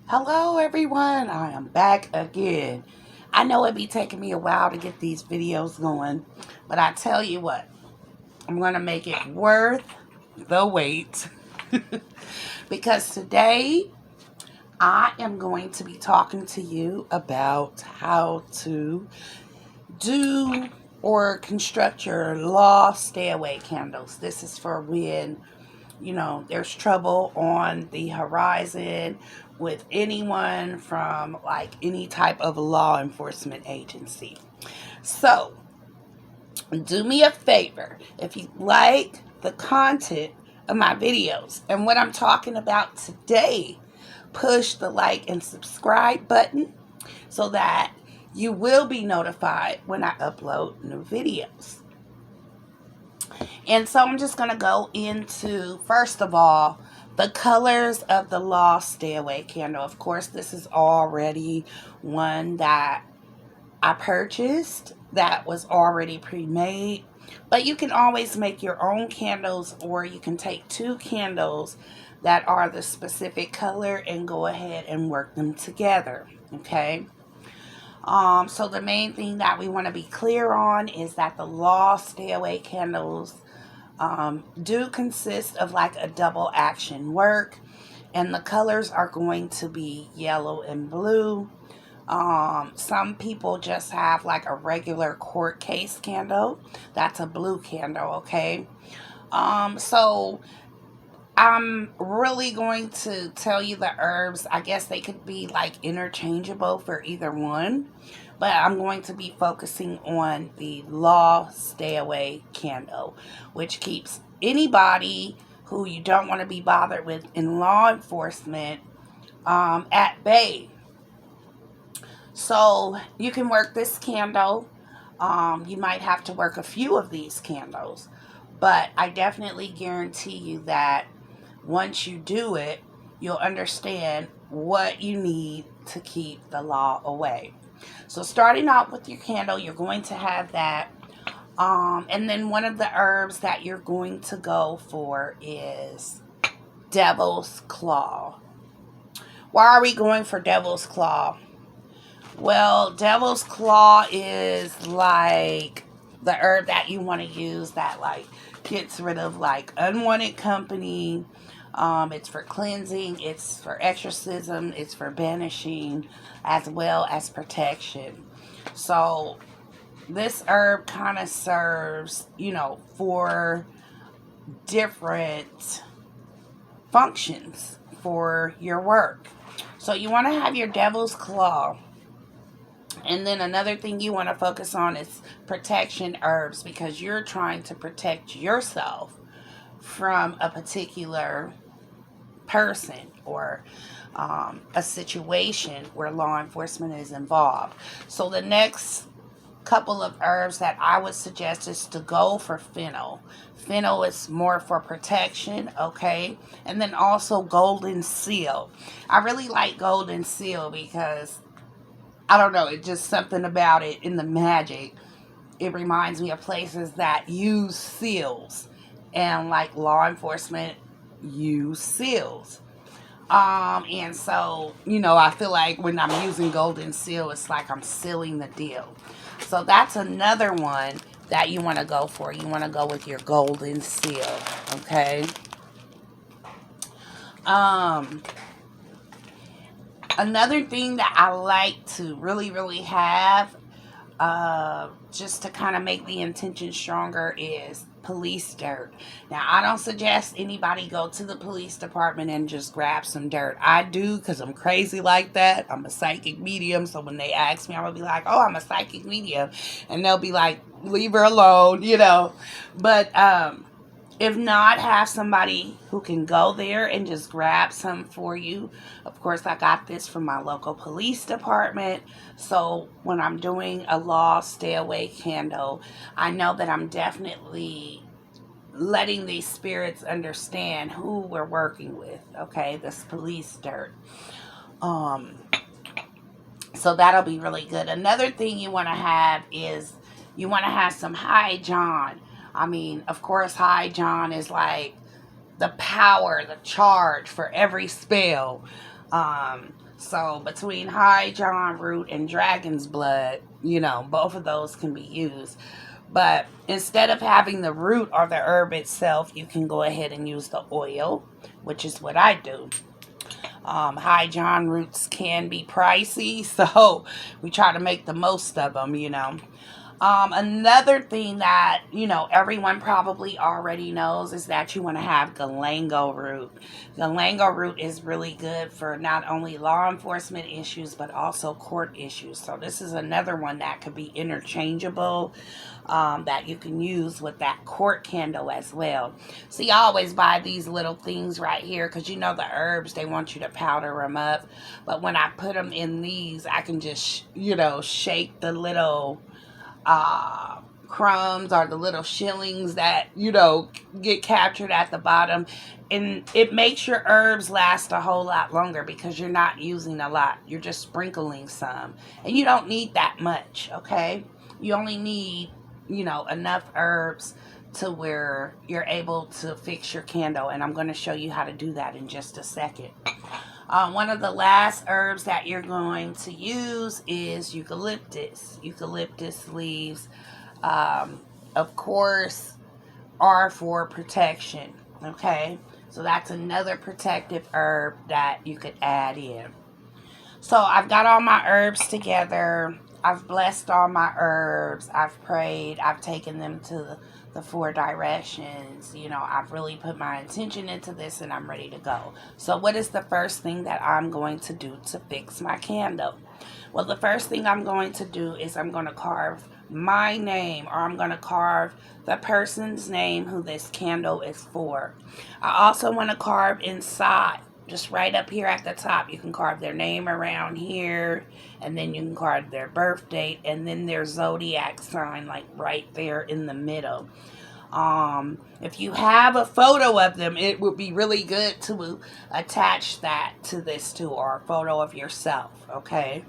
Hello everyone, I am back again. I know it be taking me a while to get these videos going, but I tell you what, I'm going to make it worth the wait. Because today I am going to be talking to you about how to do or construct your law stay away candles. This is for when there's trouble on the horizon with anyone from like any type of law enforcement agency. So, do me a favor if you like the content of my videos and what I'm talking about today, push the like and subscribe button so that you will be notified when I upload new videos. And so I'm just going to go into, first of all, the colors of the Lost Stay Away candle. Of course, this is already one that I purchased that was already pre-made. But you can always make your own candles, or you can take two candles that are the specific color and go ahead and work them together. Okay. So the main thing that we want to be clear on is that the Lost Stay Away candles do consist of like a double action work, and the colors are going to be yellow and blue. Some people just have like a regular court case candle. That's a blue candle, okay? So I'm really going to tell you the herbs. I guess they could be like interchangeable for either one, but I'm going to be focusing on the law stay away candle, which keeps anybody who you don't want to be bothered with in law enforcement at bay. So you can work this candle. You might have to work a few of these candles, but I definitely guarantee you that once you do it, you'll understand what you need to keep the law away. So starting out with your candle, you're going to have that. And then one of the herbs that you're going to go for is devil's claw. Why are we going for devil's claw? Well, devil's claw is like the herb that you want to use that like gets rid of like unwanted company. It's for cleansing, it's for exorcism, it's for banishing, as well as protection. So this herb kind of serves, for different functions for your work. So you want to have your devil's claw. And then another thing you want to focus on is protection herbs, because you're trying to protect yourself from a particular person or a situation where law enforcement is involved. So the next couple of herbs that I would suggest is to go for fennel. Fennel is more for protection, okay? And then also golden seal. I really like golden seal because I don't know, it's just something about it in the magic. It reminds me of places that use seals, and like law enforcement use seals. And so, I feel like when I'm using golden seal, it's like I'm sealing the deal. So that's another one that you want to go for. You want to go with your golden seal, okay? Um, Another thing that I like to really, really have, just to kind of make the intention stronger, is police dirt. Now, I don't suggest anybody go to the police department and just grab some dirt. I do because I'm crazy like that. I'm a psychic medium. So when they ask me, I'm going to be like, oh, I'm a psychic medium. And they'll be like, leave her alone. But if not, have somebody who can go there and just grab some for you. Of course, I got this from my local police department. So when I'm doing a law stay away candle, I know that I'm definitely letting these spirits understand who we're working with. Okay, this police dirt. Um, so that'll be really good. Another thing you want to have is you want to have some high John. I mean, of course, high John is like the power, the charge for every spell. So between high John root and dragon's blood, both of those can be used. But instead of having the root or the herb itself, you can go ahead and use the oil, which is what I do. High John roots can be pricey, so we try to make the most of them. Another thing that, everyone probably already knows is that you want to have galango root. Galango root is really good for not only law enforcement issues, but also court issues. So this is another one that could be interchangeable, that you can use with that court candle as well. See, I always buy these little things right here because the herbs, they want you to powder them up. But when I put them in these, I can just, shake the little crumbs or the little shillings that get captured at the bottom, and it makes your herbs last a whole lot longer because you're not using a lot, you're just sprinkling some, and you don't need that much. Okay, you only need enough herbs to where you're able to fix your candle, and I'm going to show you how to do that in just a second. One of the last herbs that you're going to use is eucalyptus. Eucalyptus leaves, of course, are for protection. Okay, so that's another protective herb that you could add in. So I've got all my herbs together. I've blessed all my herbs. I've prayed. I've taken them to the 4 directions. I've really put my intention into this, and I'm ready to go. So what is the first thing that I'm going to do to fix my candle? Well, the first thing I'm going to do is I'm going to carve my name, or I'm going to carve the person's name who this candle is for. I also want to carve inside, just right up here at the top. You can carve their name around here, and then you can carve their birth date, and then their zodiac sign, like right there in the middle. If you have a photo of them, it would be really good to attach that to this too, or a photo of yourself. Okay.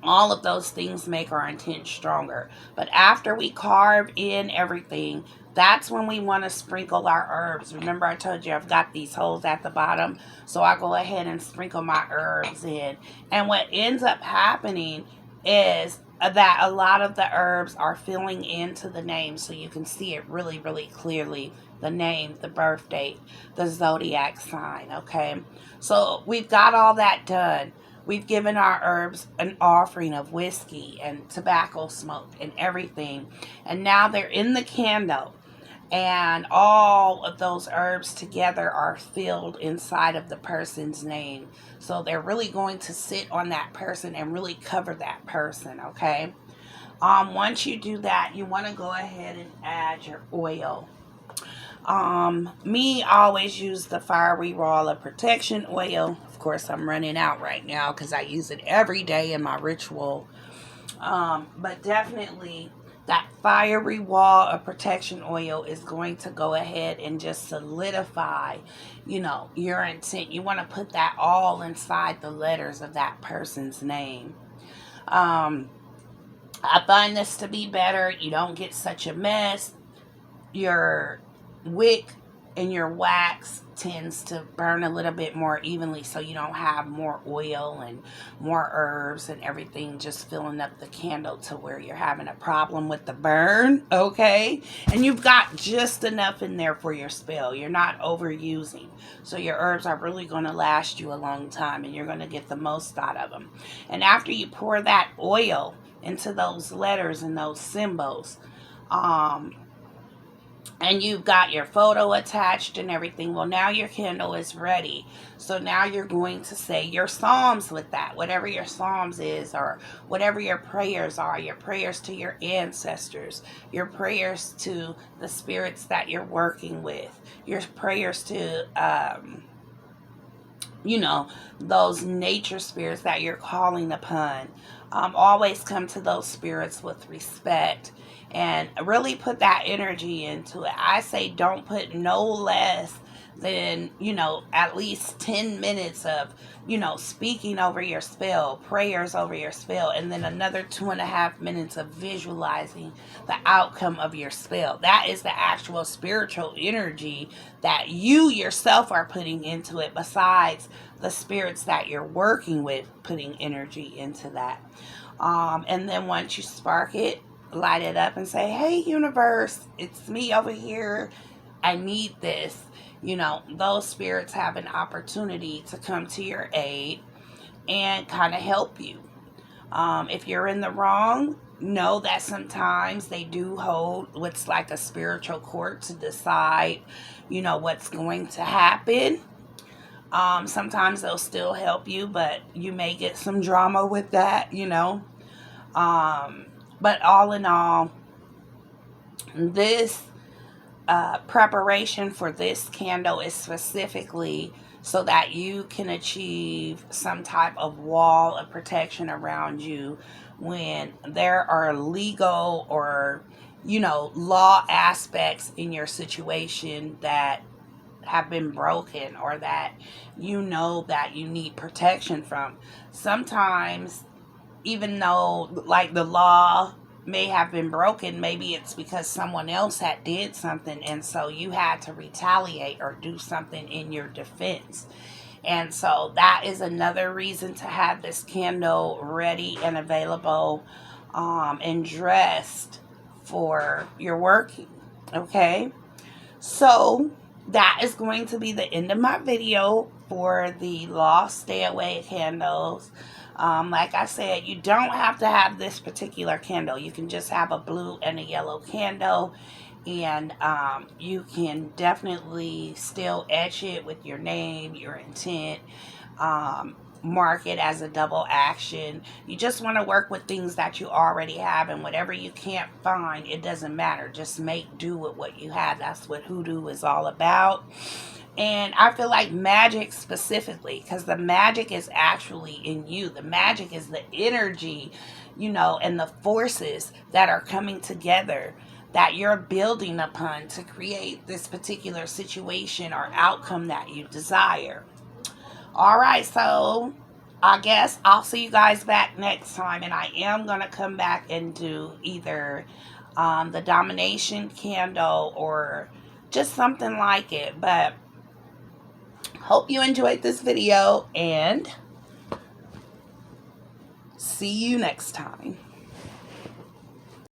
All of those things make our intent stronger. But after we carve in everything, that's when we want to sprinkle our herbs. Remember, I told you I've got these holes at the bottom, so I go ahead and sprinkle my herbs in. And what ends up happening is that a lot of the herbs are filling into the name, so you can see it really, really clearly. The name, the birth date, the zodiac sign. Okay, so we've got all that done. We've given our herbs an offering of whiskey and tobacco smoke and everything. And now they're in the candle. And all of those herbs together are filled inside of the person's name. So they're really going to sit on that person and really cover that person, okay? Once you do that, you want to go ahead and add your oil. I always use the Fiery Wall of Protection oil. Of course, I'm running out right now because I use it every day in my ritual. But definitely that Fiery Wall of Protection oil is going to go ahead and just solidify, your intent. You want to put that all inside the letters of that person's name. I find this to be better. You don't get such a mess. Your wick and your wax tends to burn a little bit more evenly, so you don't have more oil and more herbs and everything just filling up the candle to where you're having a problem with the burn. Okay, and you've got just enough in there for your spell. You're not overusing, so your herbs are really going to last you a long time, and you're going to get the most out of them. And after you pour that oil into those letters and those symbols, and you've got your photo attached and everything, well, now your candle is ready. So now you're going to say your psalms with that, whatever your psalms is, or whatever your prayers are, your prayers to your ancestors, your prayers to the spirits that you're working with, your prayers to those nature spirits that you're calling upon. Always come to those spirits with respect and really put that energy into it. I say don't put no less then, you know, at least 10 minutes of, you know, speaking over your spell, prayers over your spell, and then another 2.5 minutes of visualizing the outcome of your spell. That is the actual spiritual energy that you yourself are putting into it, besides the spirits that you're working with putting energy into that. And then once you spark it, light it up and say, hey, universe, it's me over here. I need this. You know, those spirits have an opportunity to come to your aid and kind of help you. If you're in the wrong, know that sometimes they do hold what's like a spiritual court to decide, you know, what's going to happen. Sometimes they'll still help you, but you may get some drama with that, you know. But all in all, this preparation for this candle is specifically so that you can achieve some type of wall of protection around you when there are legal or, you know, law aspects in your situation that have been broken, or that you know that you need protection from. Sometimes, even though like the law may have been broken, maybe it's because someone else had did something, and so you had to retaliate or do something in your defense. And so that is another reason to have this candle ready and available, and dressed for your working. Okay, so that is going to be the end of my video for the Lost Stay Away candles. Like I said, you don't have to have this particular candle. You can just have a blue and a yellow candle, and you can definitely still etch it with your name, your intent, mark it as a double action. You just want to work with things that you already have, and whatever you can't find, it doesn't matter. Just make do with what you have. That's what hoodoo is all about. And I feel like magic specifically, because the magic is actually in you. The magic is the energy, you know, and the forces that are coming together that you're building upon to create this particular situation or outcome that you desire. All right, so I guess I'll see you guys back next time, and I am going to come back and do either the domination candle or just something like it. But hope you enjoyed this video, and see you next time.